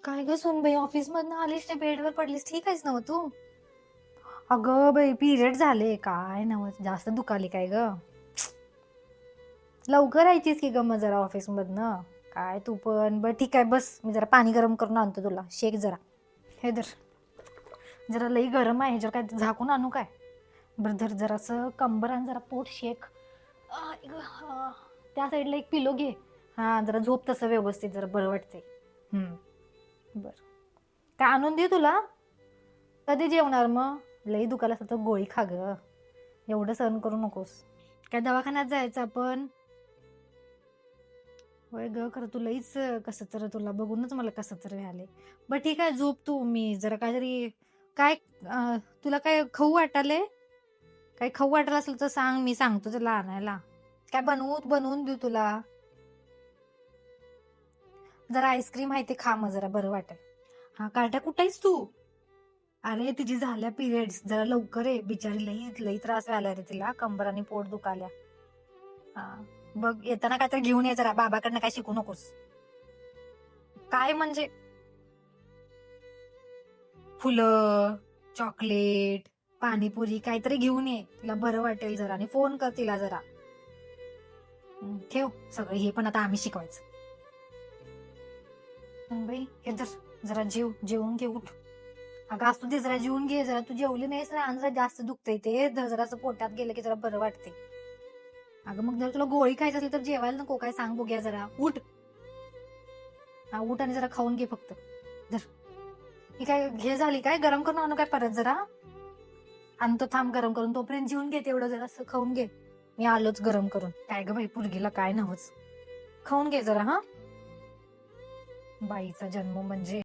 काय ग सुनबाई, ऑफिस मधनं आलीस त्या बेडवर पडलीस, ठीक आहेस ना तू? अगं बाई, पिरियड झाले काय नव, जास्त दुखाली काय ग? लवकर यायचीस की ग मग जरा ऑफिस मधनं. काय तू पण, बर ठीक आहे बस, मी जरा पाणी गरम करून आणतो तुला, शेक जरा. हे धर, जरा लई गरम आहे, ह्याच्यावर काय झाकून आणू काय? बरं धर, जरासं कंबर आणि जरा पोट शेक. आई ग, हा. त्या साईडला एक पिलो घे. हा, जरा झोप तसं व्यवस्थित, जरा बरं वाटते. बर, काय आणून दे तुला? कधी जेवणार मग? लई दुखायला असं तर गोळी खा ग, एवढं सहन करू नकोस. काय दवाखान्यात जायचं आपण? होय ग, खरं तू लईच कसं तर, तुला बघूनच मला कसं तर व्हायलंय. बरं ठीक आहे, झोप तू. मी जरा काहीतरी, काय तुला काय खाऊ वाटालंय? काही खाऊ वाटलं असेल तर सांग, मी सांगतो तुला आणायला. काय बनवून देऊ तुला? जरा आईस्क्रीम आहे ते खा, मग जरा बरं वाटेल. हा, कार्ट्या कुठं आहेस तू? अरे तिची झाल्या पिरियड्स, जरा लवकर आहे, बिचारी लई लई त्रास व्हायला रे तिला, कंबर आणि पोट दुखाल्या. हा, बघ येताना काय तर घेऊन ये जरा, बाबाकडनं काय शिकू नकोस. काय म्हणजे? फुलं, चॉकलेट, पाणीपुरी काहीतरी घेऊन ये, तिला बरं वाटेल जरा, आणि फोन कर तिला जरा. ठेव सगळं हे पण आता आम्ही शिकवायचं. बाई हे तर, जरा जेवून घे, उठ. अगं असू दे, जरा जेवून घे, जरा तू जेवली नाहीस ना, आणि जरा जास्त दुखतंय ते, जरा असं पोटात गेलं की जरा बरं वाटते. अगं मग जर तुला गोळी खायची असेल तर जेवायला नको काय, सांग बघूया जरा, उठ. हा उठ, आणि जरा खाऊन घे फक्त. धर, ही काय घे झाली काय, गरम करून आणू काय परत जरा? आणि तो थांब गरम करून, तोपर्यंत जेवून घे तेवढं, जरा असं खाऊन घे. मी आलोच गरम करून. काय ग बाई, पुरगीला काय नव्हच. खाऊन घे जरा. हा, बाईचा जन्म म्हणजे